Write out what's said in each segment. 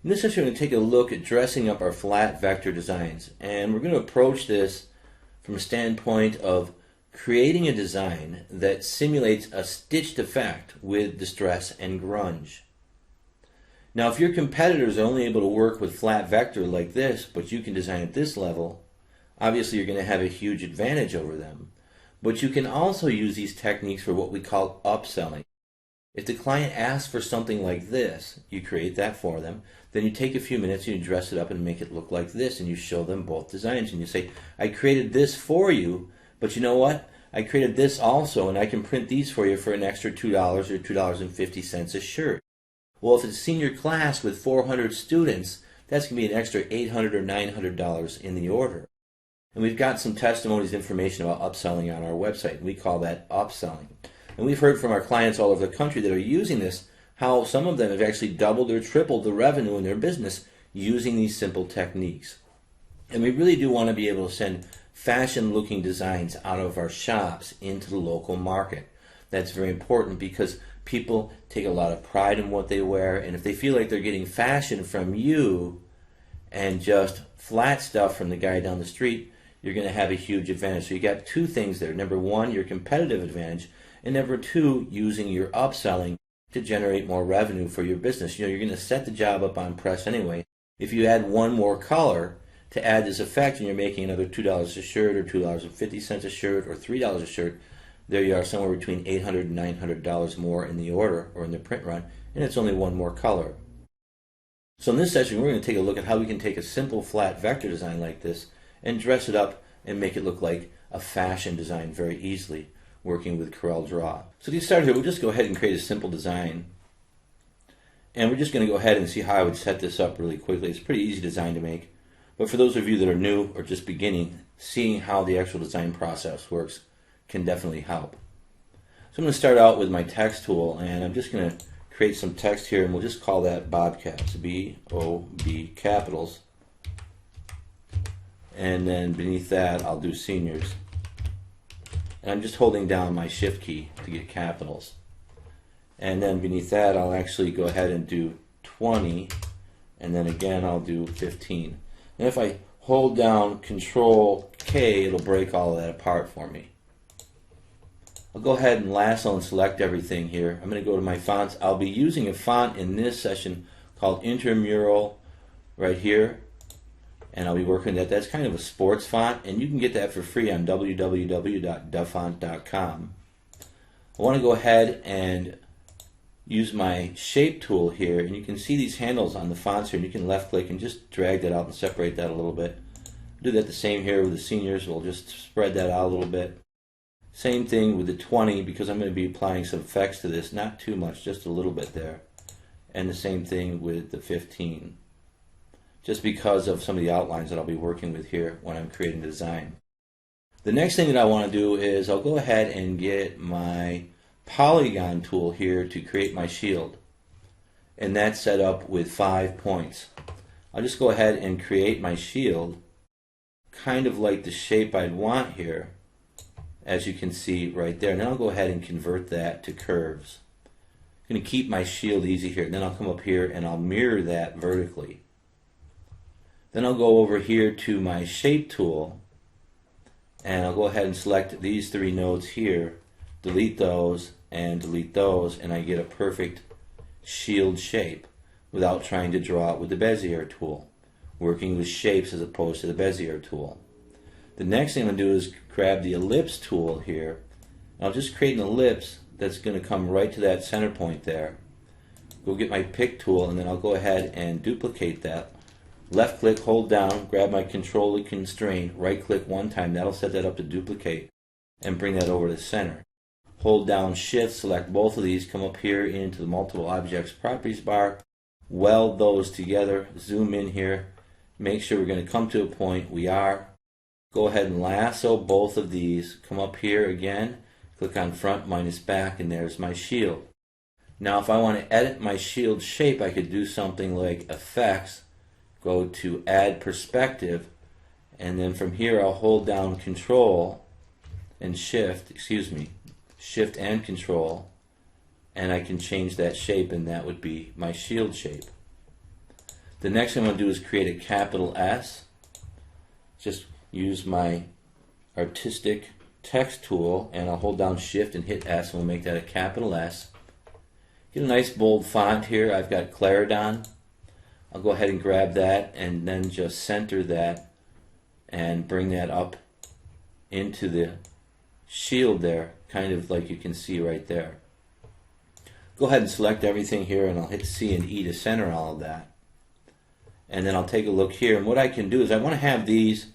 In this session, we're going to take a look at dressing up our flat vector designs, and we're going to approach this from a standpoint of creating a design that simulates a stitched effect with distress and grunge. Now, if your competitors are only able to work with flat vector like this, but you can design at this level, obviously you're going to have a huge advantage over them. But you can also use these techniques for what we call upselling. If the client asks for something like this, you create that for them, then you take a few minutes and you dress it up and make it look like this, and you show them both designs and you say, I created this for you, but you know what? I created this also, and I can print these for you for an extra $2 or $2.50 a shirt. Well, if it's a senior class with 400 students, that's going to be an extra $800 or $900 in the order. And we've got some testimonies, information about upselling on our website. We call that upselling. And we've heard from our clients all over the country that are using this, how some of them have actually doubled or tripled the revenue in their business using these simple techniques. And we really do want to be able to send fashion-looking designs out of our shops into the local market. That's very important because people take a lot of pride in what they wear, and if they feel like they're getting fashion from you and just flat stuff from the guy down the street, you're going to have a huge advantage. So you got two things there. Number one, your competitive advantage, and number two, using your upselling to generate more revenue for your business. You know, you're going to set the job up on press anyway. If you add one more color to add this effect and you're making another $2 a shirt or $2.50 a shirt or $3 a shirt, there you are, somewhere between $800 and $900 more in the order or in the print run, and it's only one more color. So in this session, we're going to take a look at how we can take a simple flat vector design like this and dress it up and make it look like a fashion design very easily, working with Corel Draw. So to get started here, we'll just go ahead and create a simple design. And we're just going to go ahead and see how I would set this up really quickly. It's a pretty easy design to make. But for those of you that are new or just beginning, seeing how the actual design process works can definitely help. So I'm going to start out with my text tool, and I'm just going to create some text here, and we'll just call that Bobcats, B-O-B capitals. And then beneath that, I'll do seniors. And I'm just holding down my shift key to get capitals. And then beneath that, I'll actually go ahead and do 20, and then again I'll do 15. And if I hold down Control K, it'll break all of that apart for me. I'll go ahead and lasso and select everything here. I'm going to go to my fonts. I'll be using a font in this session called Intramural right here, and I'll be working that. That's kind of a sports font, and you can get that for free on www.dufont.com. I want to go ahead and use my shape tool here, and you can see these handles on the fonts here, and you can left click and just drag that out and separate that a little bit. Do that the same here with the seniors. We'll just spread that out a little bit. Same thing with the 20, because I'm going to be applying some effects to this, not too much, just a little bit there. And the same thing with the 15, just because of some of the outlines that I'll be working with here when I'm creating the design. The next thing that I want to do is I'll go ahead and get my polygon tool here to create my shield, and that's set up with 5 points. I'll just go ahead and create my shield kind of like the shape I'd want here, as you can see right there. Now I'll go ahead and convert that to curves. I'm going to keep my shield easy here, and then I'll come up here and I'll mirror that vertically. Then I'll go over here to my shape tool, and I'll go ahead and select these 3 nodes here, delete those and delete those, and I get a perfect shield shape without trying to draw it with the Bezier tool, working with shapes as opposed to the Bezier tool. The next thing I'm going to do is grab the ellipse tool here. I'll just create an ellipse that's going to come right to that center point there. Go get my pick tool, and then I'll go ahead and duplicate that. Left click, hold down, grab my control to constrain, right click one time, that'll set that up to duplicate, and bring that over to the center. Hold down shift, select both of these, come up here into the multiple objects properties bar, weld those together, zoom in here, make sure we're going to come to a point. We are. Go ahead and lasso both of these, come up here again, click on front minus back, and there's my shield. Now if I want to edit my shield shape, I could do something like effects, go to add perspective, and then from here I'll hold down control and shift and control, and I can change that shape, and that would be my shield shape. The next thing I'm going to do is create a capital S. Just use my artistic text tool, and I'll hold down Shift and hit S, and we'll make that a capital S. Get a nice bold font here. I've got Clarendon. I'll go ahead and grab that and then just center that and bring that up into the shield there, kind of like you can see right there. Go ahead and select everything here, and I'll hit C and E to center all of that. And then I'll take a look here, and what I can do is I want to have these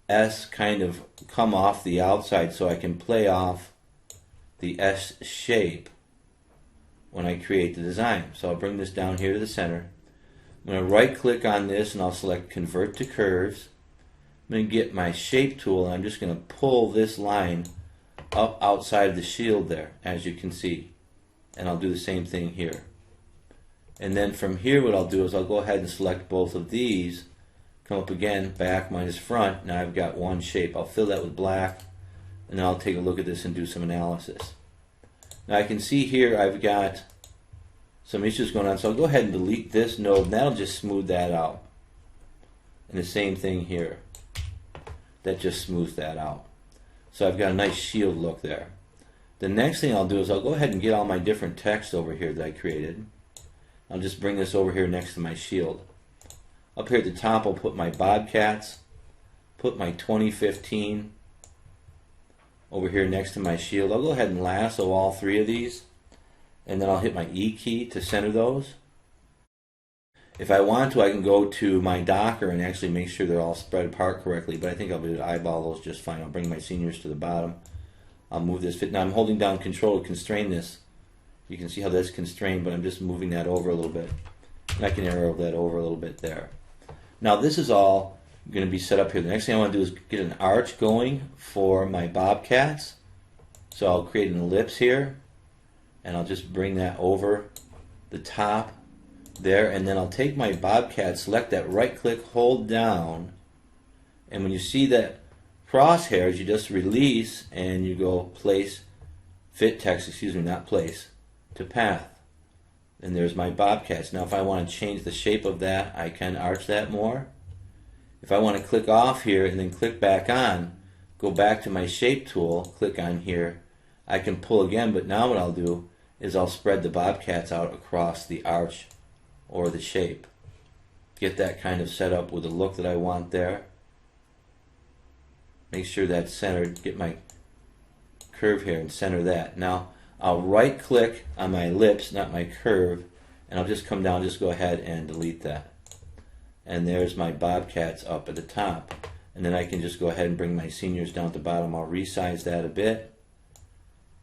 S kind of come off the outside so I can play off the S shape when I create the design. So I'll bring this down here to the center. I'm going to right click on this and I'll select Convert to Curves. I'm going to get my shape tool and I'm just going to pull this line up outside of the shield there, as you can see. And I'll do the same thing here. And then from here what I'll do is I'll go ahead and select both of these, come up again, back minus front. Now I've got one shape. I'll fill that with black, and then I'll take a look at this and do some analysis. Now I can see here I've got some issues going on, so I'll go ahead and delete this node, and that'll just smooth that out. And the same thing here. That just smooths that out. So I've got a nice shield look there. The next thing I'll do is I'll go ahead and get all my different text over here that I created. I'll just bring this over here next to my shield. Up here at the top I'll put my Bobcats, put my 2015 over here next to my shield. I'll go ahead and lasso all three of these, and then I'll hit my E key to center those. If I want to, I can go to my Docker and actually make sure they're all spread apart correctly, but I think I'll be able to eyeball those just fine. I'll bring my seniors to the bottom. I'll move this fit. Now I'm holding down Control to constrain this. You can see how that's constrained, but I'm just moving that over a little bit. And I can arrow that over a little bit there. Now this is all going to be set up here. The next thing I want to do is get an arch going for my Bobcats. So I'll create an ellipse here, and I'll just bring that over the top there, and then I'll take my Bobcat, select that, right click, hold down, and when you see that crosshairs, you just release and you go place, fit text, excuse me, not place, to path. And there's my Bobcats. Now if I want to change the shape of that, I can arch that more. If I want to click off here and then click back on, go back to my shape tool, click on here, I can pull again, but now what I'll do is I'll spread the Bobcats out across the arch or the shape. Get that kind of set up with the look that I want there. Make sure that's centered. Get my curve here and center that. Now I'll right click on my ellipse, not my curve, and I'll just come down, just go ahead and delete that. And there's my Bobcats up at the top. And then I can just go ahead and bring my seniors down at the bottom. I'll resize that a bit.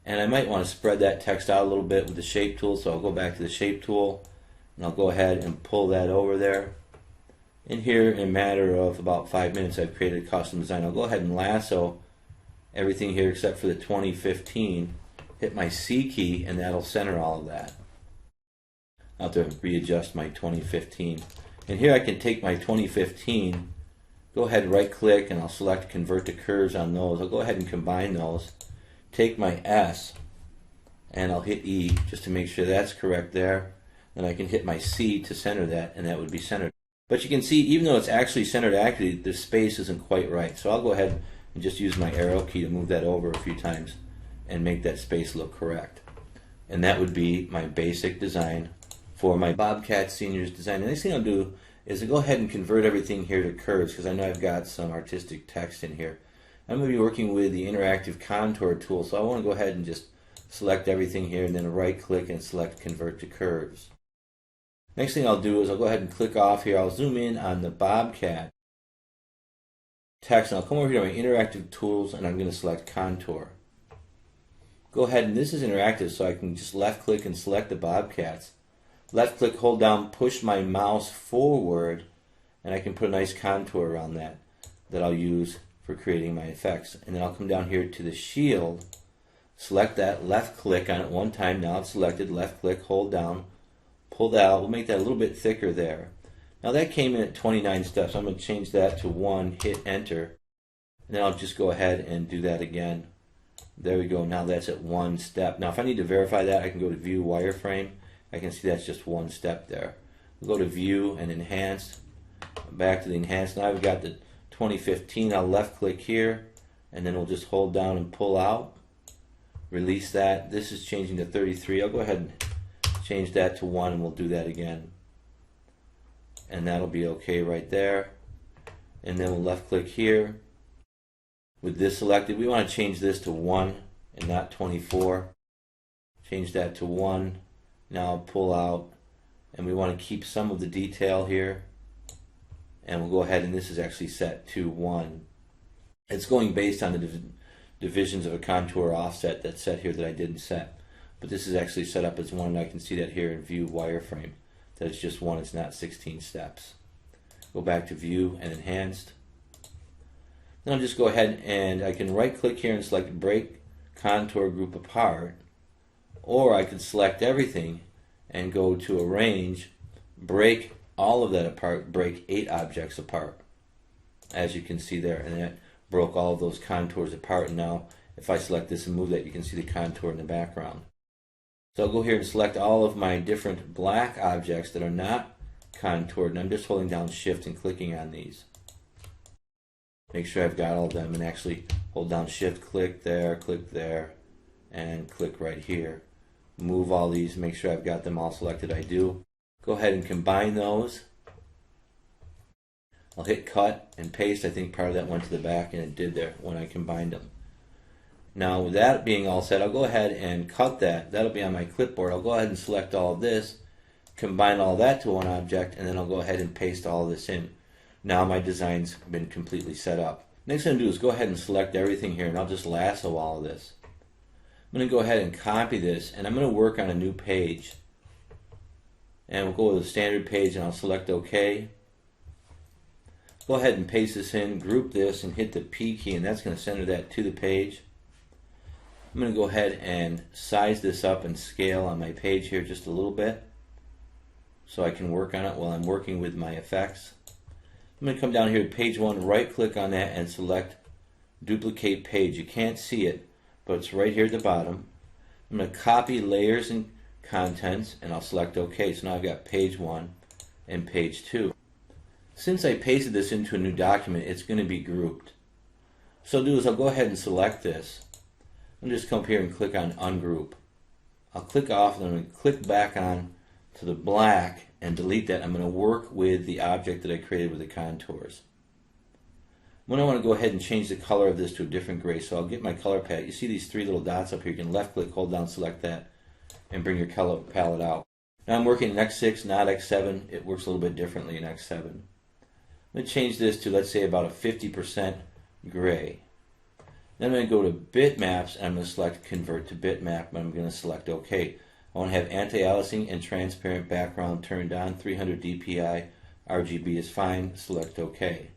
And I might want to spread that text out a little bit with the shape tool, so I'll go back to the shape tool and I'll go ahead and pull that over there. In here, in a matter of about 5 minutes, I've created a custom design. I'll go ahead and lasso everything here except for the 2015. Hit my C key and that'll center all of that. I'll have to readjust my 2015. And here I can take my 2015, go ahead and right click, and I'll select Convert to Curves on those. I'll go ahead and combine those. Take my S and I'll hit E just to make sure that's correct there. Then I can hit my C to center that, and that would be centered. But you can see, even though it's actually centered accurately, the space isn't quite right. So I'll go ahead and just use my arrow key to move that over a few times and make that space look correct. And that would be my basic design for my Bobcat Seniors design. The next thing I'll do is to go ahead and convert everything here to curves, because I know I've got some artistic text in here. I'm going to be working with the interactive contour tool, so I want to go ahead and just select everything here and then right click and select Convert to Curves. Next thing I'll do is I'll go ahead and click off here. I'll zoom in on the Bobcat text, and I'll come over here to my interactive tools, and I'm going to select Contour. Go ahead, and this is interactive, so I can just left click and select the Bobcats. Left click, hold down, push my mouse forward, and I can put a nice contour around that I'll use for creating my effects. And then I'll come down here to the shield, select that, left click on it one time. Now it's selected, left click, hold down, pull that out. We'll make that a little bit thicker there. Now that came in at 29 steps. I'm going to change that to 1, hit enter, and then I'll just go ahead and do that again. There we go. Now that's at 1 step. Now if I need to verify that, I can go to View Wireframe. I can see that's just 1 step there. We'll go to View and Enhanced. Back to the Enhanced. Now I've got the 2015. I'll left click here, and then we'll just hold down and pull out. Release that. This is changing to 33. I'll go ahead and change that to 1, and we'll do that again. And that'll be okay right there. And then we'll left click here. With this selected, we want to change this to 1 and not 24. Change that to 1. Now pull out, and we want to keep some of the detail here. And we'll go ahead, and this is actually set to 1. It's going based on the divisions of a contour offset that's set here that I didn't set. But this is actually set up as 1, and I can see that here in View Wireframe. That it's just 1, it's not 16 steps. Go back to View and Enhanced. Then I'll just go ahead and I can right click here and select Break Contour Group Apart, or I can select everything and go to Arrange, break all of that apart, break 8 objects apart, as you can see there, and that broke all of those contours apart. And now if I select this and move that, you can see the contour in the background. So I'll go here and select all of my different black objects that are not contoured, and I'm just holding down Shift and clicking on these. Make sure I've got all of them, and actually hold down Shift, click there, and click right here. Move all these, make sure I've got them all selected. I do. Go ahead and combine those. I'll hit cut and paste. I think part of that went to the back, and it did there when I combined them. Now with that being all set, I'll go ahead and cut that. That'll be on my clipboard. I'll go ahead and select all of this, combine all that to one object, and then I'll go ahead and paste all of this in. Now my design's been completely set up. Next thing I'm going to do is go ahead and select everything here, and I'll just lasso all of this. I'm going to go ahead and copy this, and I'm going to work on a new page. And we'll go with a standard page, and I'll select OK. Go ahead and paste this in, group this, and hit the P key, and that's going to center that to the page. I'm going to go ahead and size this up and scale on my page here just a little bit so I can work on it while I'm working with my effects. I'm going to come down here to page 1, right click on that and select duplicate page. You can't see it, but it's right here at the bottom. I'm going to copy layers and contents, and I'll select OK. So now I've got page 1 and page 2. Since I pasted this into a new document, it's going to be grouped. So what I'll do is I'll go ahead and select this. I'm just come up here and click on Ungroup. I'll click off, and I'm going to click back on to the black and delete that. I'm going to work with the object that I created with the contours. When I want to go ahead and change the color of this to a different gray, so I'll get my color palette. You see these 3 little dots up here. You can left click, hold down, select that, and bring your color palette out. Now I'm working in X6, not X7. It works a little bit differently in X7. I'm going to change this to, let's say, about a 50% gray. Then I'm going to go to Bitmaps, and I'm going to select Convert to Bitmap, and I'm going to select OK. I want to have anti-aliasing and transparent background turned on, 300 dpi, RGB is fine, select OK.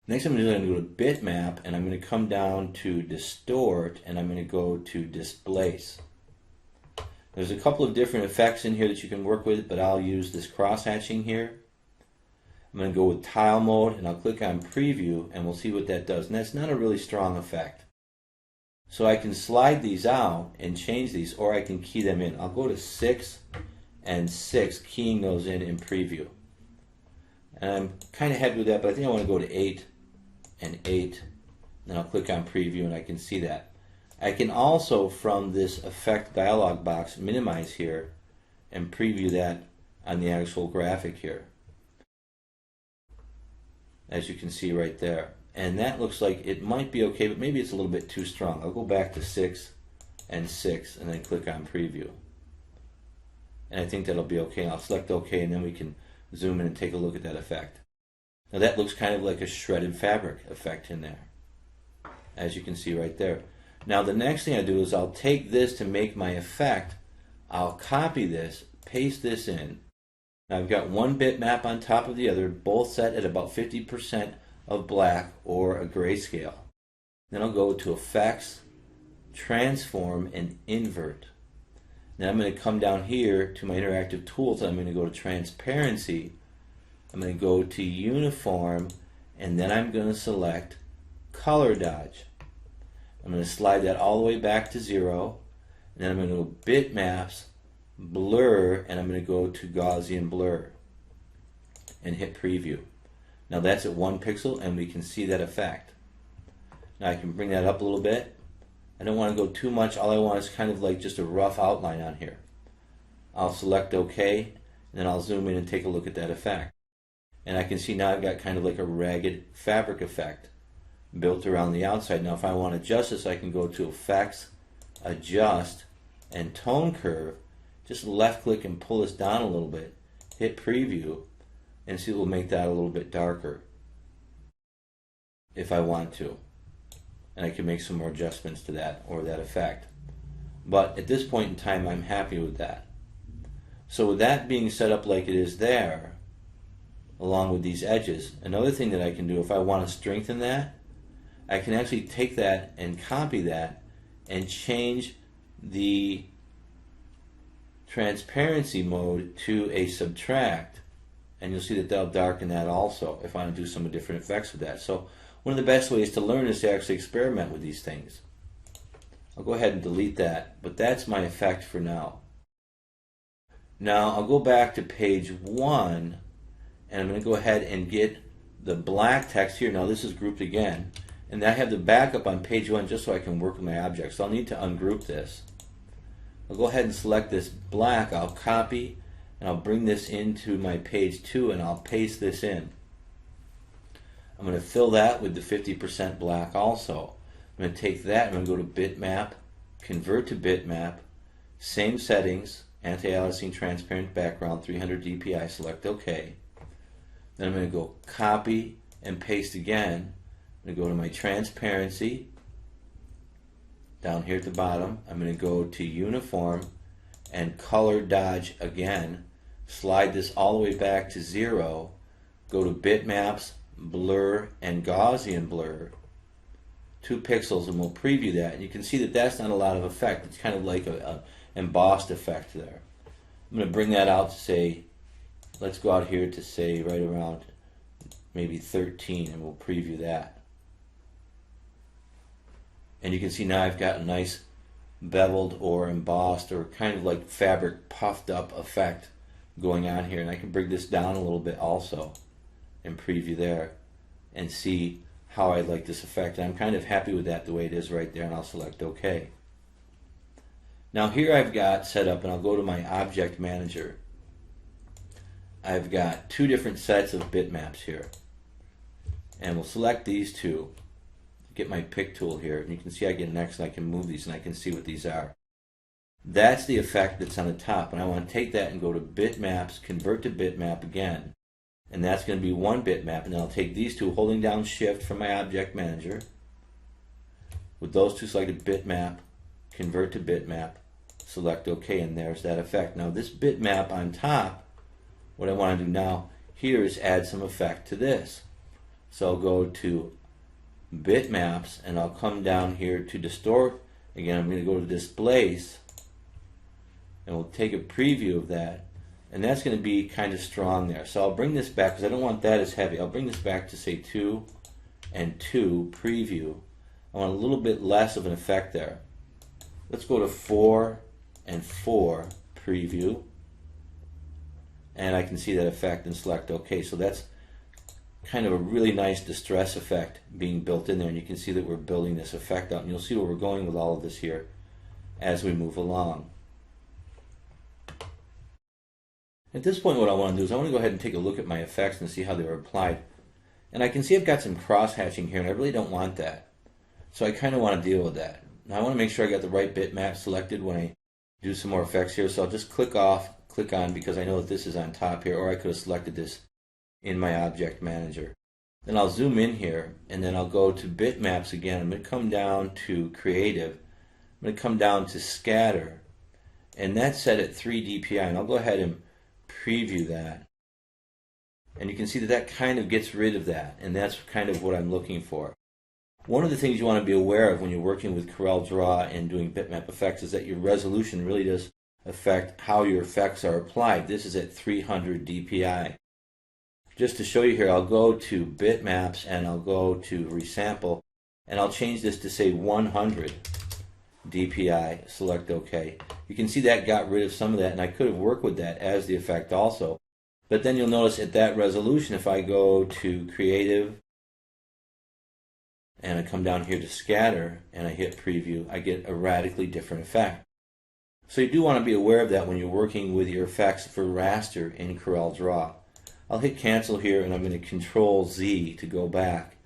Next I'm going to go to Bitmap, and I'm going to come down to Distort, and I'm going to go to Displace. There's a couple of different effects in here that you can work with, but I'll use this cross-hatching here. I'm going to go with Tile Mode, and I'll click on Preview, and we'll see what that does. And that's not a really strong effect. So I can slide these out and change these, or I can key them in. I'll go to 6 and 6, keying those in Preview. And I'm kind of happy with that, but I think I want to go to 8 and 8. Then I'll click on Preview, and I can see that. I can also, from this Effect dialog box, minimize here and preview that on the actual graphic here, as you can see right there. And that looks like it might be okay, but maybe it's a little bit too strong. I'll go back to 6 and 6 and then click on Preview. And I think that'll be okay. And I'll select OK, and then we can zoom in and take a look at that effect. Now that looks kind of like a shredded fabric effect in there, as you can see right there. Now the next thing I do is I'll take this to make my effect. I'll copy this, paste this in. Now I've got one bitmap on top of the other, both set at about 50% of black or a grayscale. Then I'll go to Effects, Transform, and Invert. Now I'm going to come down here to my interactive tools. I'm going to go to Transparency. I'm going to go to Uniform, and then I'm going to select Color Dodge. I'm going to slide that all the way back to 0, and then I'm going to go Bitmaps, blur, and I'm going to go to Gaussian blur and hit preview. Now that's at 1 pixel and we can see that effect. Now I can bring that up a little bit. I don't want to go too much. All I want is kind of like just a rough outline on here. I'll select OK, and then I'll zoom in and take a look at that effect. And I can see now I've got kind of like a ragged fabric effect built around the outside. Now if I want to adjust this, I can go to Effects, Adjust, and Tone Curve. Just left click and pull this down a little bit. Hit Preview, and see, we'll make that a little bit darker if I want to. And I can make some more adjustments to that or that effect. But at this point in time, I'm happy with that. So with that being set up like it is there, along with these edges, another thing that I can do if I want to strengthen that, I can actually take that and copy that and change the transparency mode to a subtract, and you'll see that that'll darken that also if I want to do some different effects with that. So one of the best ways to learn is to actually experiment with these things. I'll go ahead and delete that, but that's my effect for now. Now I'll go back to page 1, and I'm going to go ahead and get the black text here. Now this is grouped again, and I have the backup on page 1 just so I can work with my object. So I'll need to ungroup this. I'll go ahead and select this black. I'll copy, and I'll bring this into my page 2, and I'll paste this in. I'm going to fill that with the 50% black also. I'm going to take that, I'm going to go to Bitmap, Convert to Bitmap, same settings, Anti-Aliasing Transparent Background, 300 dpi, select OK. Then I'm going to go copy and paste again. I'm going to go to my transparency, down here at the bottom. I'm going to go to Uniform and Color Dodge again. Slide this all the way back to 0. Go to Bitmaps, Blur, and Gaussian Blur. 2 pixels, and we'll preview that. And you can see that that's not a lot of effect. It's kind of like an embossed effect there. I'm going to bring that out to say, let's go out here to say right around maybe 13, and we'll preview that. And you can see now I've got a nice beveled or embossed or kind of like fabric puffed up effect going on here. And I can bring this down a little bit also and preview there and see how I like this effect. And I'm kind of happy with that the way it is right there, and I'll select OK. Now here I've got set up, and I'll go to my Object Manager. I've got 2 different sets of bitmaps here, and we'll select these 2. Get my pick tool here, and you can see I get next, and I can move these, and I can see what these are. That's the effect that's on the top, and I want to take that and go to Bitmaps, Convert to Bitmap again, and that's going to be 1 bitmap. And then I'll take these 2, holding down Shift from my Object Manager. With those 2 selected, Bitmap, Convert to Bitmap, select OK, and there's that effect. Now this bitmap on top, what I want to do now here is add some effect to this. So I'll go to Bitmaps, and I'll come down here to Distort. Again, I'm going to go to Displace, and we'll take a preview of that, and that's going to be kind of strong there. So I'll bring this back because I don't want that as heavy. I'll bring this back to say 2 and 2 preview. I want a little bit less of an effect there. Let's go to 4 and 4 preview, and I can see that effect and select OK. So that's kind of a really nice distress effect being built in there, and you can see that we're building this effect out, and you'll see where we're going with all of this here as we move along. At this point, what I want to do is I want to go ahead and take a look at my effects and see how they were applied. And I can see I've got some cross-hatching here, and I really don't want that. So I kind of want to deal with that. Now I want to make sure I got the right bitmap selected when I do some more effects here, so I'll just click on, because I know that this is on top here, or I could have selected this in my Object Manager. Then I'll zoom in here, and then I'll go to Bitmaps again. I'm going to come down to Creative. I'm going to come down to Scatter, and that's set at 3 dpi, and I'll go ahead and preview that. And you can see that that kind of gets rid of that, and that's kind of what I'm looking for. One of the things you want to be aware of when you're working with CorelDRAW and doing bitmap effects is that your resolution really does affect how your effects are applied. This is at 300 dpi. Just to show you here, I'll go to Bitmaps, and I'll go to Resample, and I'll change this to say 100. DPI, select OK. You can see that got rid of some of that, and I could have worked with that as the effect also. But then you'll notice at that resolution, if I go to Creative, and I come down here to Scatter, and I hit Preview, I get a radically different effect. So you do want to be aware of that when you're working with your effects for raster in CorelDRAW. I'll hit Cancel here, and I'm going to Control Z to go back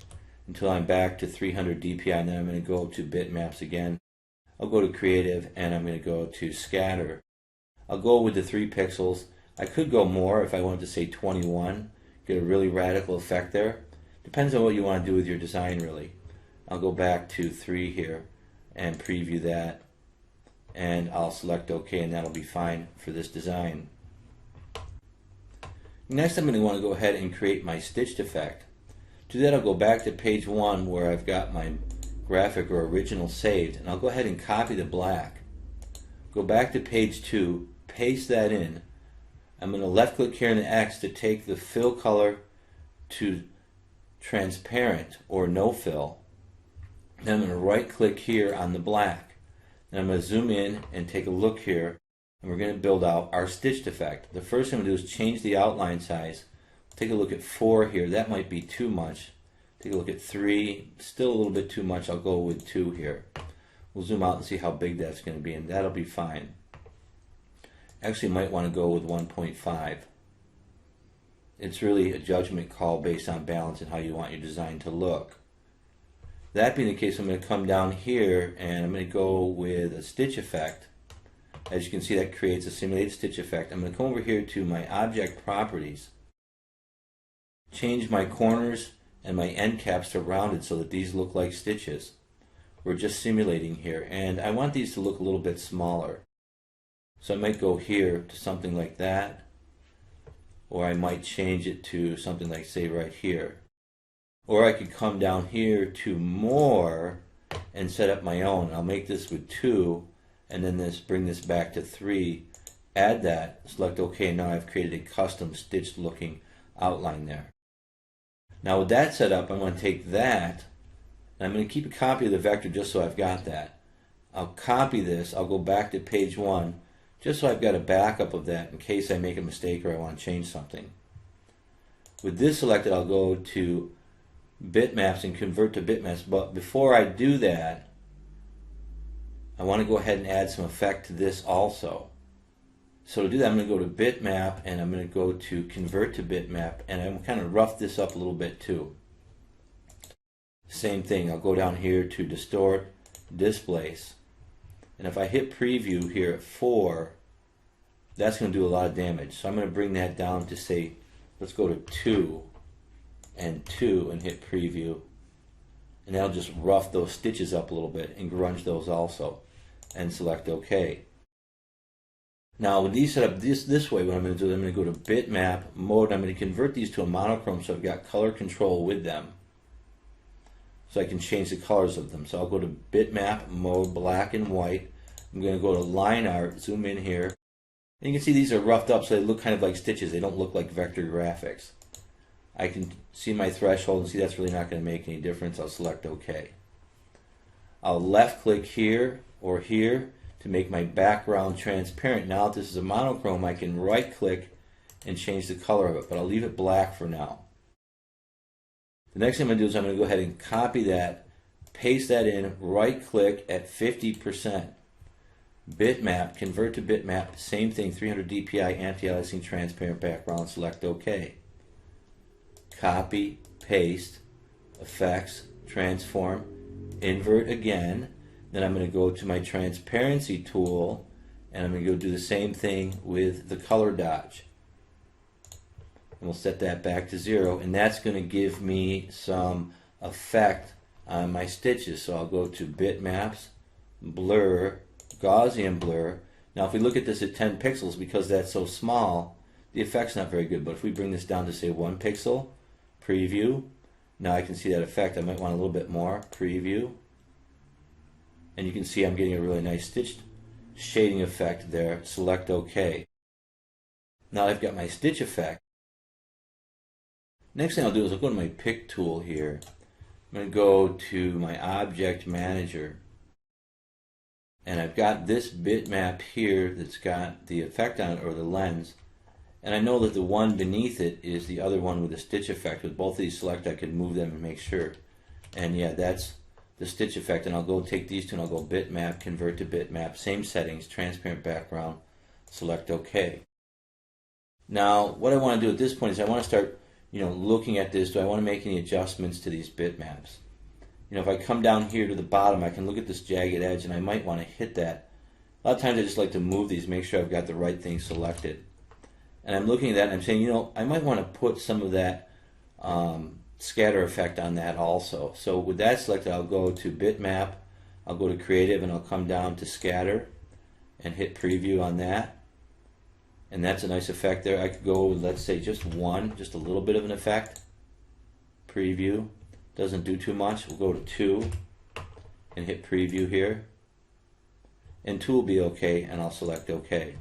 until I'm back to 300 DPI, and then I'm going to go to Bitmaps again. I'll go to Creative, and I'm going to go to Scatter. I'll go with the 3 pixels. I could go more if I wanted to say 21, get a really radical effect there. Depends on what you want to do with your design, really. I'll go back to 3 here and preview that, and I'll select OK, and that'll be fine for this design. Next, I'm going to want to go ahead and create my stitched effect. To do that, I'll go back to page 1 where I've got my graphic or original saved, and I'll go ahead and copy the black. Go back to page 2, paste that in. I'm going to left click here in the X to take the fill color to transparent or no fill. Then I'm going to right click here on the black. And I'm going to zoom in and take a look here, and we're going to build out our stitched effect. The first thing I'm going to do is change the outline size. Take a look at 4 here. That might be too much. Take a look at 3. Still a little bit too much. I'll go with 2 here. We'll zoom out and see how big that's going to be, and that'll be fine. Actually, you might want to go with 1.5. It's really a judgment call based on balance and how you want your design to look. That being the case, I'm going to come down here and I'm going to go with a stitch effect. As you can see, that creates a simulated stitch effect. I'm going to come over here to my object properties, change my corners and my end caps to rounded so that these look like stitches. We're just simulating here, and I want these to look a little bit smaller. So I might go here to something like that, or I might change it to something like, say, right here. Or I could come down here to more and set up my own. I'll make this with 2, and then bring this back to 3, add that, select OK, and now I've created a custom stitched looking outline there. Now with that set up, I'm going to take that, and I'm going to keep a copy of the vector just so I've got that. I'll copy this, I'll go back to page 1, just so I've got a backup of that in case I make a mistake or I want to change something. With this selected, I'll go to Bitmaps and convert to bitmaps, but before I do that, I want to go ahead and add some effect to this also. So to do that, I'm going to go to Bitmap and I'm going to go to Convert to Bitmap, and I'm kind of rough this up a little bit too. Same thing, I'll go down here to Distort, Displace, and if I hit Preview here at 4, that's going to do a lot of damage. So I'm going to bring that down to, say, let's go to 2 and 2 and hit Preview, and that'll just rough those stitches up a little bit and grunge those also, and select OK. Now with these set up this way, what I'm going to do is I'm going to go to Bitmap Mode. I'm going to convert these to a monochrome so I've got color control with them, so I can change the colors of them. So I'll go to Bitmap Mode, black and white. I'm going to go to Line Art, zoom in here, and you can see these are roughed up so they look kind of like stitches. They don't look like vector graphics. I can see my threshold and see that's really not going to make any difference. I'll select OK. I'll left click here or here to make my background transparent. Now if this is a monochrome, I can right click and change the color of it, but I'll leave it black for now. The next thing I'm going to do is I'm going to go ahead and copy that, paste that in, right click at 50%. Bitmap, convert to bitmap, same thing, 300 DPI, anti-aliasing, transparent background, select OK. Copy, paste, effects, transform, invert again. Then I'm going to go to my transparency tool and I'm going to go do the same thing with the color dodge. And we'll set that back to 0, and that's going to give me some effect on my stitches. So I'll go to Bitmaps, Blur, Gaussian Blur. Now if we look at this at 10 pixels, because that's so small, the effect's not very good. But if we bring this down to, say, 1 pixel, preview, now I can see that effect. I might want a little bit more, preview, and you can see I'm getting a really nice stitched shading effect there. Select OK. Now I've got my stitch effect. Next thing I'll do is I'll go to my pick tool here. I'm going to go to my object manager, And I've got this bitmap here that's got the effect on it, or the lens. And I know that the one beneath it is the other one with the stitch effect. With both of these selected, I can move them and make sure. And yeah, that's the stitch effect. And I'll go take these two and I'll go bitmap, convert to bitmap, same settings, transparent background, select OK. Now, what I want to do at this point is I want to start, looking at this. Do I want to make any adjustments to these bitmaps? If I come down here to the bottom, I can look at this jagged edge and I might want to hit that. A lot of times I just like to move these, make sure I've got the right thing selected. And I'm looking at that and I'm saying, I might want to put some of that scatter effect on that also. So with that selected, I'll go to bitmap, I'll go to creative, and I'll come down to scatter and hit preview on that. And that's a nice effect there. I could go, let's say, just a little bit of an effect. Preview. Doesn't do too much. We'll go to 2 and hit preview here. And 2 will be okay, and I'll select OK.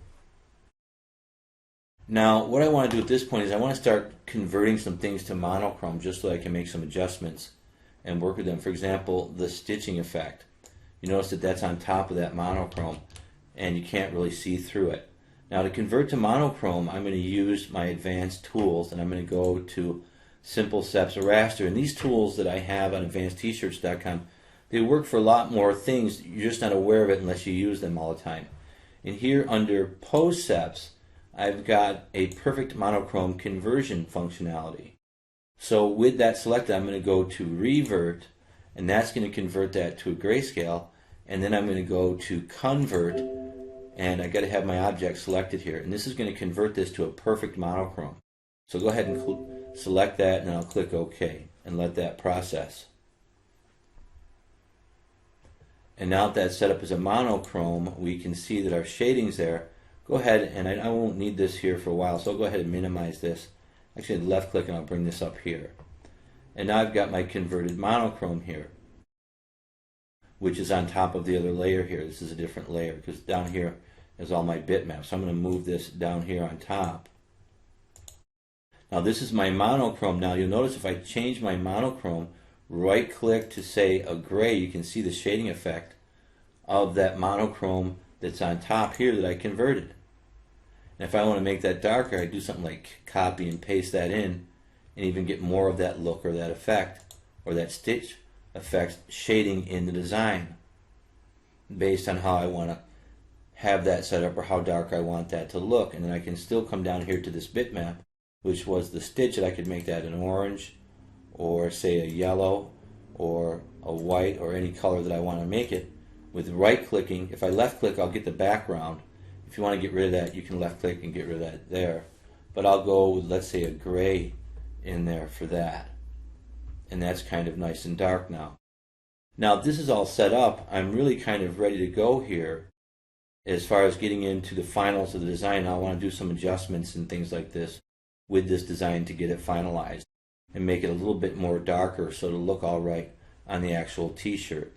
Now, what I want to do at this point is I want to start converting some things to monochrome just so I can make some adjustments and work with them. For example, the stitching effect. You notice that that's on top of that monochrome and you can't really see through it. Now, to convert to monochrome, I'm going to use my advanced tools, and I'm going to go to Simple Steps, a raster. And these tools that I have on advancedtshirts.com, they work for a lot more things. You're just not aware of it unless you use them all the time. And here under Pose Steps, I've got a perfect monochrome conversion functionality. So with that selected, I'm going to go to Revert, and that's going to convert that to a grayscale. And then I'm going to go to Convert, and I've got to have my object selected here. And this is going to convert this to a perfect monochrome. So go ahead and select that, and then I'll click OK and let that process. And now that that's set up as a monochrome, we can see that our shading's there. Go ahead, and I won't need this here for a while, so I'll go ahead and minimize this. Actually, left click and I'll bring this up here. And now I've got my converted monochrome here, which is on top of the other layer here. This is a different layer because down here is all my bitmaps. So I'm going to move this down here on top. Now this is my monochrome. Now you'll notice if I change my monochrome, right click to say a gray, you can see the shading effect of that monochrome that's on top here that I converted. And if I want to make that darker, I do something like copy and paste that in and even get more of that look or that effect or that stitch effect shading in the design based on how I want to have that set up or how dark I want that to look. And then I can still come down here to this bitmap, which was the stitch, that I could make that an orange or say a yellow or a white or any color that I want to make it. With right clicking, if I left click, I'll get the background. If you want to get rid of that, you can left click and get rid of that there. But I'll go with, let's say, a gray in there for that. And that's kind of nice and dark now. Now this is all set up, I'm really kind of ready to go here as far as getting into the finals of the design. I want to do some adjustments and things like this with this design to get it finalized and make it a little bit more darker so it'll look all right on the actual t-shirt.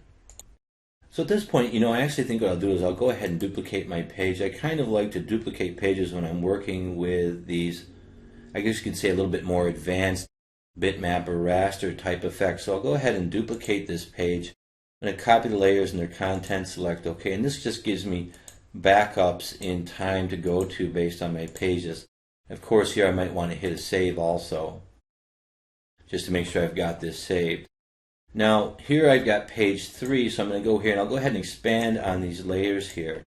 So at this point, I actually think what I'll do is I'll go ahead and duplicate my page. I kind of like to duplicate pages when I'm working with these, I guess you could say, a little bit more advanced bitmap or raster type effects. So I'll go ahead and duplicate this page. I'm going to copy the layers and their content, select OK, and this just gives me backups in time to go to based on my pages. Of course, here I might want to hit a save also, just to make sure I've got this saved. Now here I've got page 3, so I'm going to go here and I'll go ahead and expand on these layers here.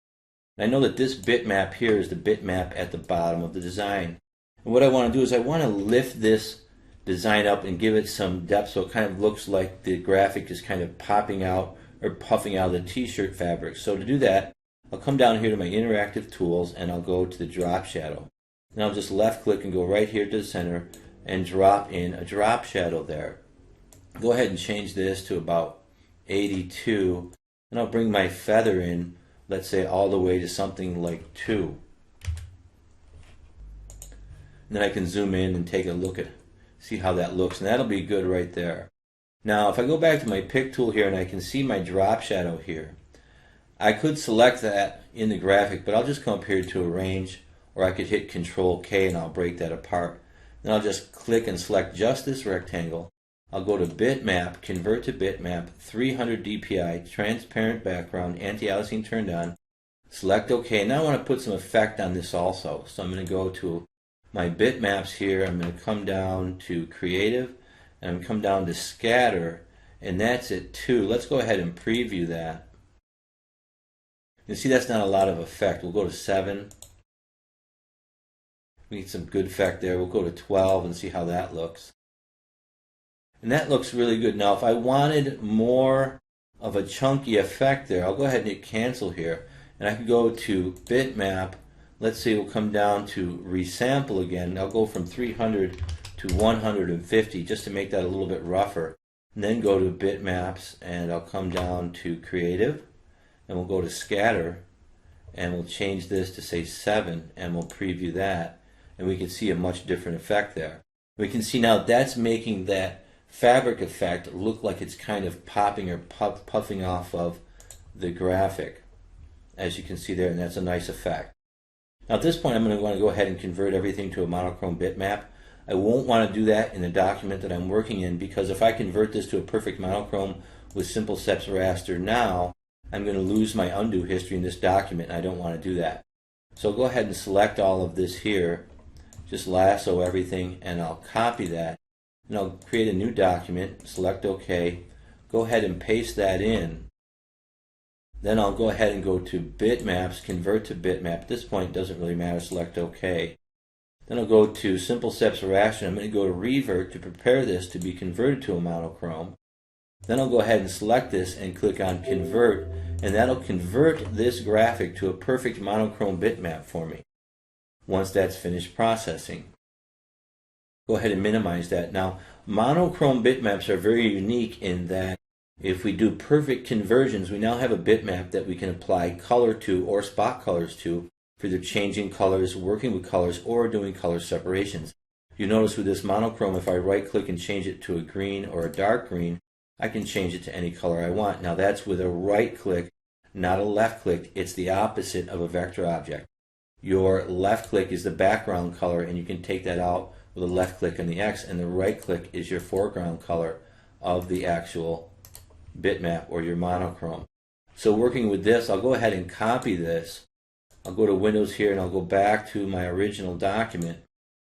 And I know that this bitmap here is the bitmap at the bottom of the design. And what I want to do is I want to lift this design up and give it some depth so it kind of looks like the graphic is kind of popping out or puffing out of the t-shirt fabric. So to do that, I'll come down here to my interactive tools and I'll go to the drop shadow. And I'll just left click and go right here to the center and drop in a drop shadow there. Go ahead and change this to about 82, and I'll bring my feather in, let's say all the way to something like 2. And then I can zoom in and take a look at, see how that looks, and that'll be good right there. Now if I go back to my pick tool here and I can see my drop shadow here, I could select that in the graphic, but I'll just come up here to arrange, or I could hit Control K and I'll break that apart. Then I'll just click and select just this rectangle. I'll go to bitmap, convert to bitmap, 300 dpi, transparent background, anti-aliasing turned on, select OK. Now I want to put some effect on this also. So I'm going to go to my bitmaps here. I'm going to come down to creative, and I'm going to come down to scatter, and that's at 2. Let's go ahead and preview that. You see that's not a lot of effect. We'll go to 7. We need some good effect there. We'll go to 12 and see how that looks. And that looks really good. Now if I wanted more of a chunky effect there, I'll go ahead and hit cancel here. And I can go to bitmap. Let's say we'll come down to resample again. I'll go from 300 to 150 just to make that a little bit rougher. And then go to bitmaps, and I'll come down to creative, and we'll go to scatter, and we'll change this to say 7, and we'll preview that, and we can see a much different effect there. We can see now that's making that fabric effect look like it's kind of popping or puffing off of the graphic, as you can see there, and that's a nice effect. Now at this point I'm going to want to go ahead and convert everything to a monochrome bitmap. I won't want to do that in the document that I'm working in, because if I convert this to a perfect monochrome with simple steps raster now, I'm going to lose my undo history in this document, and I don't want to do that. So I'll go ahead and select all of this here, just lasso everything, and I'll copy that. And I'll create a new document, select OK, go ahead and paste that in. Then I'll go ahead and go to bitmaps, convert to bitmap. At this point it doesn't really matter, select OK. Then I'll go to simple steps raster. I'm going to go to revert to prepare this to be converted to a monochrome. Then I'll go ahead and select this and click on convert, and that'll convert this graphic to a perfect monochrome bitmap for me once that's finished processing. Go ahead and minimize that. Now, monochrome bitmaps are very unique in that if we do perfect conversions, we now have a bitmap that we can apply color to or spot colors to for either changing colors, working with colors, or doing color separations. You notice with this monochrome, if I right click and change it to a green or a dark green, I can change it to any color I want. Now that's with a right click, not a left click. It's the opposite of a vector object. Your left click is the background color, and you can take that out with a left click on the X, and the right click is your foreground color of the actual bitmap or your monochrome. So working with this, I'll go ahead and copy this. I'll go to Windows here, and I'll go back to my original document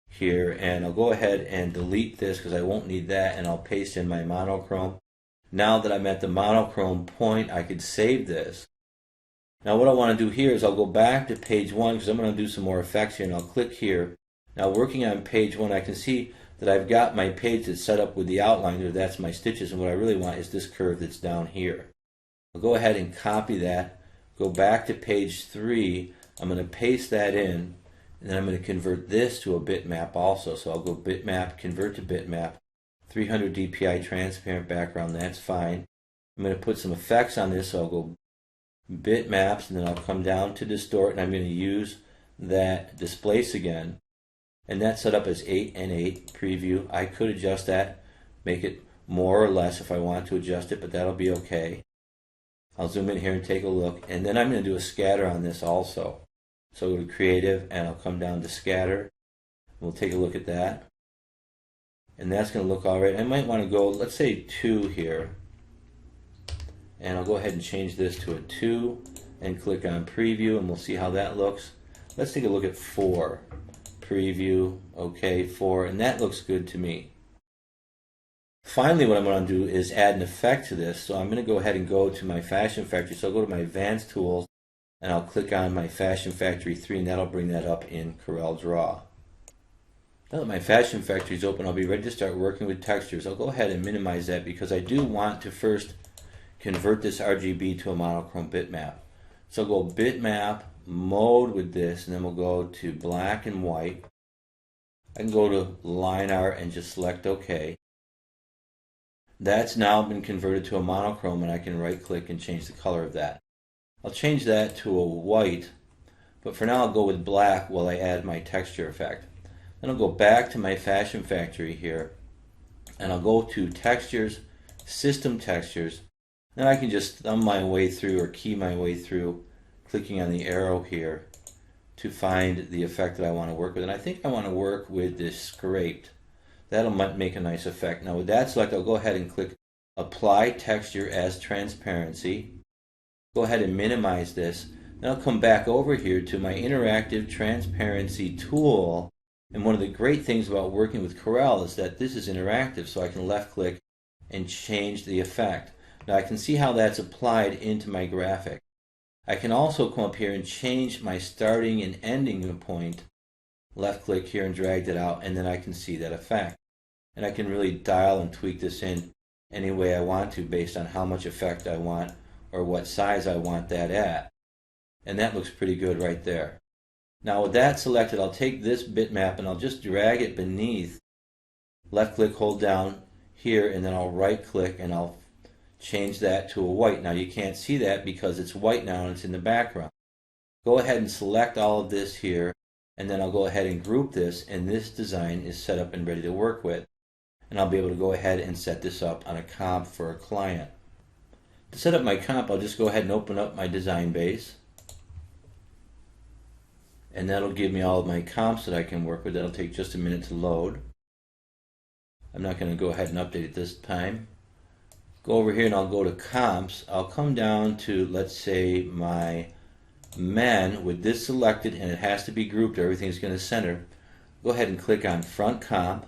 here, and I'll go ahead and delete this because I won't need that, and I'll paste in my monochrome. Now that I'm at the monochrome point, I could save this. Now what I want to do here is I'll go back to page 1 because I'm going to do some more effects here, and I'll click here. Now working on page 1, I can see that I've got my page that's set up with the outliner. That's my stitches, and what I really want is this curve that's down here. I'll go ahead and copy that, go back to page 3, I'm going to paste that in, and then I'm going to convert this to a bitmap also. So I'll go bitmap, convert to bitmap, 300 dpi transparent background, that's fine. I'm going to put some effects on this, so I'll go bitmaps, and then I'll come down to distort, and I'm going to use that displace again. And that's set up as 8 and 8 preview. I could adjust that, make it more or less if I want to adjust it, but that'll be okay. I'll zoom in here and take a look, and then I'm going to do a scatter on this also. So I'll go to creative, and I'll come down to scatter. We'll take a look at that, and that's going to look all right. I might want to go, let's say 2 here, and I'll go ahead and change this to a 2 and click on preview, and we'll see how that looks. Let's take a look at 4. Preview, okay, 4, and that looks good to me. Finally, what I'm going to do is add an effect to this. So I'm going to go ahead and go to my Fashion Factory. So I'll go to my Advanced Tools, and I'll click on my Fashion Factory 3, and that'll bring that up in Corel Draw. Now that my Fashion Factory is open, I'll be ready to start working with textures. I'll go ahead and minimize that because I do want to first convert this RGB to a monochrome bitmap. So I'll go bitmap mode with this, and then we'll go to black and white. I can go to line art and just select OK. That's now been converted to a monochrome, and I can right click and change the color of that. I'll change that to a white, but for now I'll go with black while I add my texture effect. Then I'll go back to my Fashion Factory here, and I'll go to textures, system textures. Then I can just thumb my way through or key my way through, clicking on the arrow here to find the effect that I want to work with. And I think I want to work with this scraped. That'll make a nice effect. Now with that selected, I'll go ahead and click Apply Texture as Transparency. Go ahead and minimize this. Then I'll come back over here to my Interactive Transparency tool. And one of the great things about working with Corel is that this is interactive, so I can left click and change the effect. Now I can see how that's applied into my graphic. I can also come up here and change my starting and ending point. Left click here and drag it out, and then I can see that effect. And I can really dial and tweak this in any way I want to based on how much effect I want or what size I want that at. And that looks pretty good right there. Now with that selected, I'll take this bitmap and I'll just drag it beneath. Left click, hold down here, and then I'll right click and I'll change that to a white. Now you can't see that because it's white now and it's in the background. Go ahead and select all of this here, and then I'll go ahead and group this, and this design is set up and ready to work with. And I'll be able to go ahead and set this up on a comp for a client. To set up my comp, I'll just go ahead and open up my design base. And that'll give me all of my comps that I can work with. That'll take just a minute to load. I'm not going to go ahead and update it this time. Go over here and I'll go to comps. I'll come down to, let's say, my men with this selected, and it has to be grouped. Everything's going to center. Go ahead and click on front comp.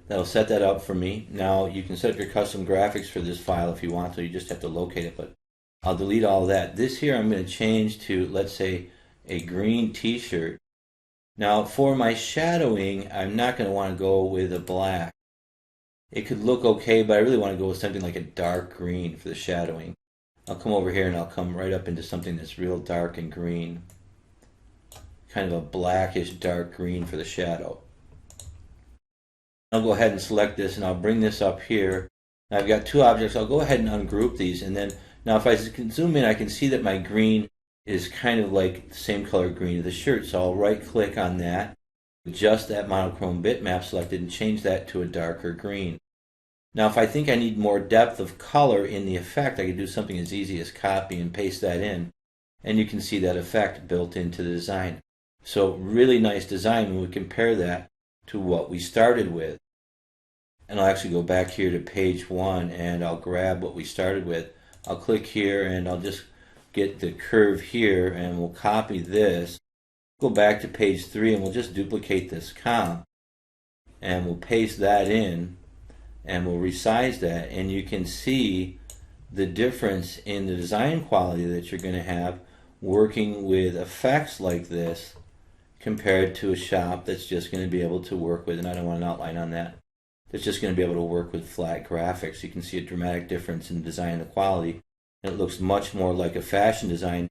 That'll set that up for me. Now you can set up your custom graphics for this file if you want to. You just have to locate it, but I'll delete all of that. This here I'm going to change to, let's say, a green t-shirt. Now for my shadowing, I'm not going to want to go with a black. It could look okay, but I really want to go with something like a dark green for the shadowing. I'll come over here and I'll come right up into something that's real dark and green. Kind of a blackish dark green for the shadow. I'll go ahead and select this and I'll bring this up here. Now I've got two objects. I'll go ahead and ungroup these, and then now if I can zoom in, I can see that my green is kind of like the same color green of the shirt. So I'll right click on that, adjust that monochrome bitmap selected, and change that to a darker green. Now if I think I need more depth of color in the effect, I can do something as easy as copy and paste that in, and you can see that effect built into the design. So really nice design when we compare that to what we started with. And I'll actually go back here to page 1 and I'll grab what we started with. I'll click here and I'll just get the curve here, and we'll copy this. Go back to page 3 and we'll just duplicate this comp, and we'll paste that in, and we'll resize that, and you can see the difference in the design quality that you're going to have working with effects like this compared to a shop that's just going to be able to work with, and I don't want an outline on that, that's just going to be able to work with flat graphics. You can see a dramatic difference in the design and the quality, and it looks much more like a fashion design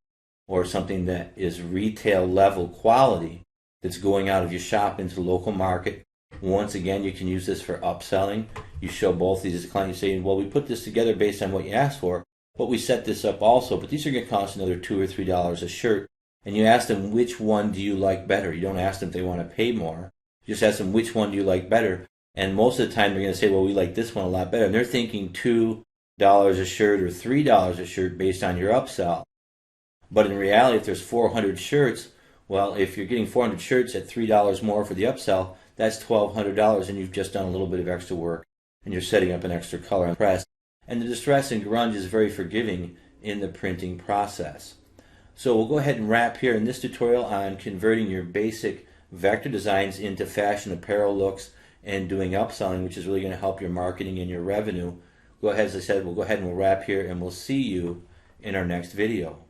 or something that is retail level quality that's going out of your shop into the local market. Once again, you can use this for upselling. You show both these to clients saying, well, we put this together based on what you asked for, but we set this up also, but these are going to cost another $2 or $3 a shirt. And you ask them, which one do you like better? You don't ask them if they want to pay more. You just ask them, which one do you like better? And most of the time they're going to say, well, we like this one a lot better. And they're thinking $2 a shirt or $3 a shirt based on your upsell. But in reality, if there's 400 shirts, well, if you're getting 400 shirts at $3 more for the upsell, that's $1,200, and you've just done a little bit of extra work, and you're setting up an extra color and press. And the distress and grunge is very forgiving in the printing process. So we'll go ahead and wrap here in this tutorial on converting your basic vector designs into fashion apparel looks and doing upselling, which is really going to help your marketing and your revenue. Go ahead, as I said, we'll go ahead and we'll wrap here, and we'll see you in our next video.